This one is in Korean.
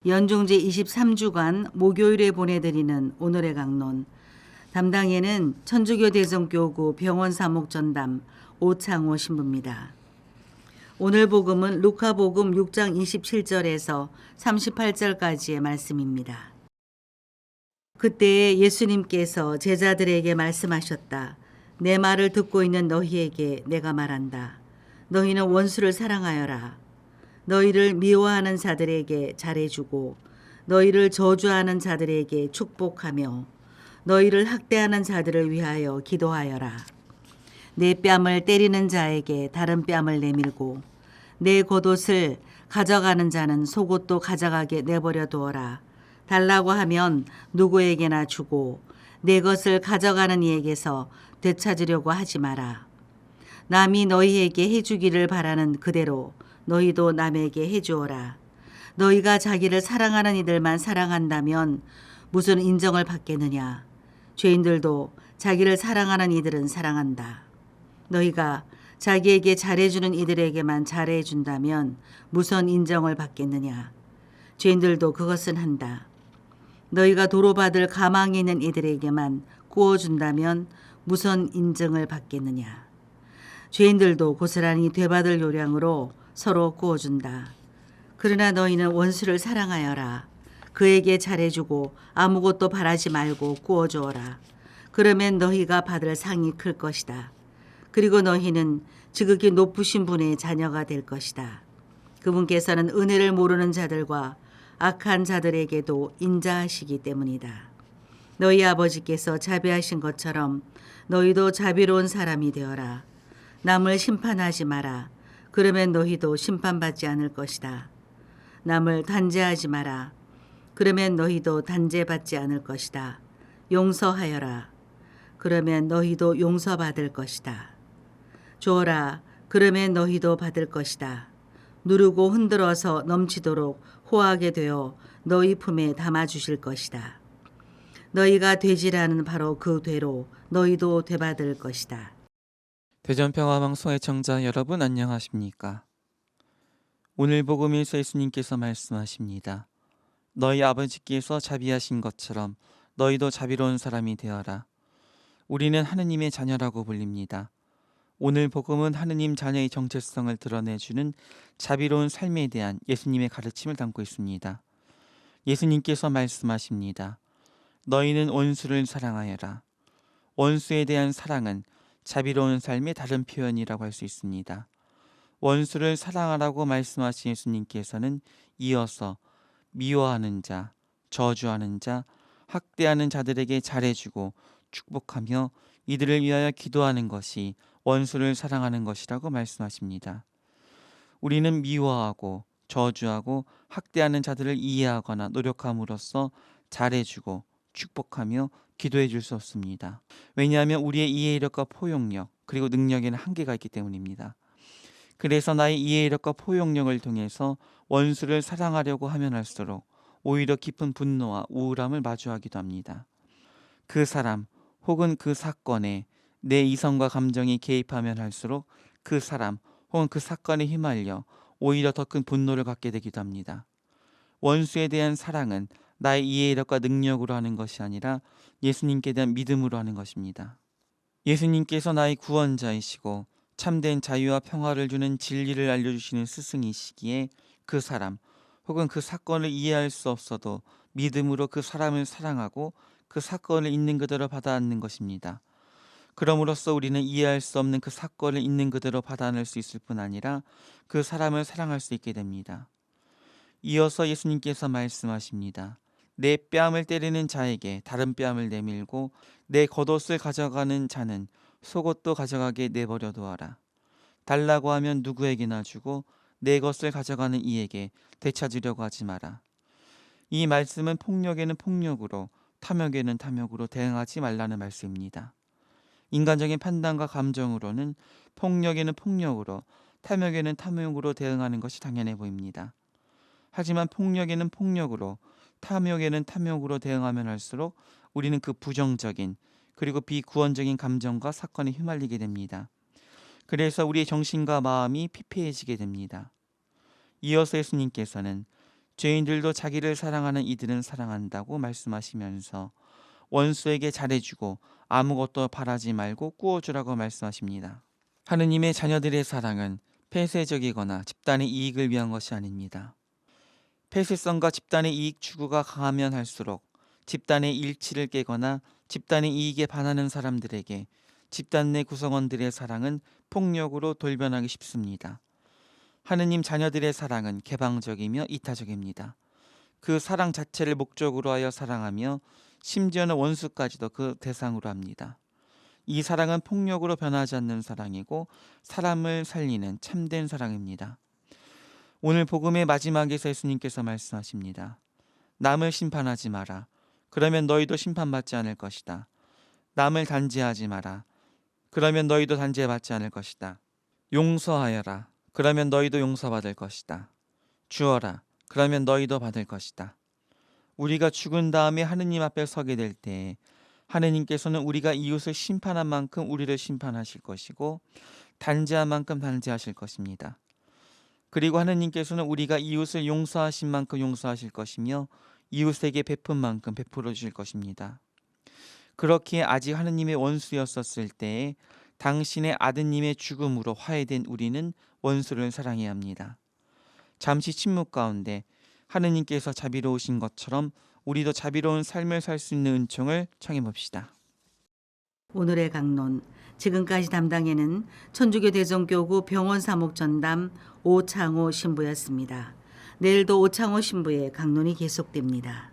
연중제 23주간 목요일에 보내드리는 오늘의 강론. 담당에는 천주교 대성교구 병원사목전담 오창호 신부입니다. 오늘 복음은 루카복음 6장 27절에서 38절까지의 말씀입니다. 그때에 예수님께서 제자들에게 말씀하셨다. 내 말을 듣고 있는 너희에게 내가 말한다. 너희는 원수를 사랑하여라. 너희를 미워하는 자들에게 잘해주고 너희를 저주하는 자들에게 축복하며 너희를 학대하는 자들을 위하여 기도하여라. 내 뺨을 때리는 자에게 다른 뺨을 내밀고 내 겉옷을 가져가는 자는 속옷도 가져가게 내버려 두어라. 달라고 하면 누구에게나 주고 내 것을 가져가는 이에게서 되찾으려고 하지 마라. 남이 너희에게 해주기를 바라는 그대로 너희도 남에게 해주어라. 너희가 자기를 사랑하는 이들만 사랑한다면 무슨 인정을 받겠느냐. 죄인들도 자기를 사랑하는 이들은 사랑한다. 너희가 자기에게 잘해주는 이들에게만 잘해준다면 무슨 인정을 받겠느냐. 죄인들도 그것은 한다. 너희가 도로받을 가망이 있는 이들에게만 구워준다면 무슨 인정을 받겠느냐. 죄인들도 고스란히 되받을 요량으로 서로 구워준다. 그러나 너희는 원수를 사랑하여라. 그에게 잘해주고 아무것도 바라지 말고 구워주어라. 그러면 너희가 받을 상이 클 것이다. 그리고 너희는 지극히 높으신 분의 자녀가 될 것이다. 그분께서는 은혜를 모르는 자들과 악한 자들에게도 인자하시기 때문이다. 너희 아버지께서 자비하신 것처럼 너희도 자비로운 사람이 되어라. 남을 심판하지 마라. 그러면 너희도 심판받지 않을 것이다. 남을 단죄하지 마라. 그러면 너희도 단죄받지 않을 것이다. 용서하여라. 그러면 너희도 용서받을 것이다. 주어라. 그러면 너희도 받을 것이다. 누르고 흔들어서 넘치도록 호하게 되어 너희 품에 담아주실 것이다. 너희가 되지라는 바로 그 되로 너희도 되받을 것이다. 대전평화방송 애청자 여러분 안녕하십니까? 오늘 복음에서 예수님께서 말씀하십니다. 너희 아버지께서 자비하신 것처럼 너희도 자비로운 사람이 되어라. 우리는 하느님의 자녀라고 불립니다. 오늘 복음은 하느님 자녀의 정체성을 드러내주는 자비로운 삶에 대한 예수님의 가르침을 담고 있습니다. 예수님께서 말씀하십니다. 너희는 원수를 사랑하여라. 원수에 대한 사랑은 자비로운 삶의 다른 표현이라고 할 수 있습니다. 원수를 사랑하라고 말씀하신 예수님께서는 이어서 미워하는 자, 저주하는 자, 학대하는 자들에게 잘해주고 축복하며 이들을 위하여 기도하는 것이 원수를 사랑하는 것이라고 말씀하십니다. 우리는 미워하고 저주하고 학대하는 자들을 이해하거나 노력함으로써 잘해주고 축복하며 기도해 줄 수 없습니다. 왜냐하면 우리의 이해력과 포용력 그리고 능력에는 한계가 있기 때문입니다. 그래서 나의 이해력과 포용력을 통해서 원수를 사랑하려고 하면 할수록 오히려 깊은 분노와 우울함을 마주하기도 합니다. 그 사람 혹은 그 사건에 내 이성과 감정이 개입하면 할수록 그 사람 혹은 그 사건에 휘말려 오히려 더 큰 분노를 갖게 되기도 합니다. 원수에 대한 사랑은 나의 이해력과 능력으로 하는 것이 아니라 예수님께 대한 믿음으로 하는 것입니다. 예수님께서 나의 구원자이시고 참된 자유와 평화를 주는 진리를 알려주시는 스승이시기에 그 사람 혹은 그 사건을 이해할 수 없어도 믿음으로 그 사람을 사랑하고 그 사건을 있는 그대로 받아안는 것입니다. 그럼으로써 우리는 이해할 수 없는 그 사건을 있는 그대로 받아낼 수 있을 뿐 아니라 그 사람을 사랑할 수 있게 됩니다. 이어서 예수님께서 말씀하십니다. 내 뺨을 때리는 자에게 다른 뺨을 내밀고 내 겉옷을 가져가는 자는 속옷도 가져가게 내버려 두어라. 달라고 하면 누구에게나 주고 내 것을 가져가는 이에게 되찾으려고 하지 마라. 이 말씀은 폭력에는 폭력으로 탐욕에는 탐욕으로 대응하지 말라는 말씀입니다. 인간적인 판단과 감정으로는 폭력에는 폭력으로 탐욕에는 탐욕으로 대응하는 것이 당연해 보입니다. 하지만 폭력에는 폭력으로 탐욕에는 탐욕으로 대응하면 할수록 우리는 그 부정적인 그리고 비구원적인 감정과 사건에 휘말리게 됩니다. 그래서 우리의 정신과 마음이 피폐해지게 됩니다. 이어서 예수님께서는 죄인들도 자기를 사랑하는 이들은 사랑한다고 말씀하시면서 원수에게 잘해주고 아무것도 바라지 말고 꾸어주라고 말씀하십니다. 하느님의 자녀들의 사랑은 폐쇄적이거나 집단의 이익을 위한 것이 아닙니다. 폐쇄성과 집단의 이익 추구가 강하면 할수록 집단의 일치를 깨거나 집단의 이익에 반하는 사람들에게 집단 내 구성원들의 사랑은 폭력으로 돌변하기 쉽습니다. 하느님 자녀들의 사랑은 개방적이며 이타적입니다. 그 사랑 자체를 목적으로 하여 사랑하며 심지어는 원수까지도 그 대상으로 합니다. 이 사랑은 폭력으로 변하지 않는 사랑이고 사람을 살리는 참된 사랑입니다. 오늘 복음의 마지막에서 예수님께서 말씀하십니다. 남을 심판하지 마라. 그러면 너희도 심판받지 않을 것이다. 남을 단죄하지 마라. 그러면 너희도 단죄받지 않을 것이다. 용서하여라. 그러면 너희도 용서받을 것이다. 주어라. 그러면 너희도 받을 것이다. 우리가 죽은 다음에 하느님 앞에 서게 될 때 하느님께서는 우리가 이웃을 심판한 만큼 우리를 심판하실 것이고 단죄한 만큼 단죄하실 것입니다. 그리고 하느님께서는 우리가 이웃을 용서하신 만큼 용서하실 것이며 이웃에게 베푼 만큼 베풀어 주실 것입니다. 그렇기에 아직 하느님의 원수였었을 때에 당신의 아드님의 죽음으로 화해된 우리는 원수를 사랑해야 합니다. 잠시 침묵 가운데 하느님께서 자비로우신 것처럼 우리도 자비로운 삶을 살 수 있는 은총을 청해 봅시다. 오늘의 강론, 지금까지 담당에는 천주교 대전교구 병원 사목전담 오창호 신부였습니다. 내일도 오창호 신부의 강론이 계속됩니다.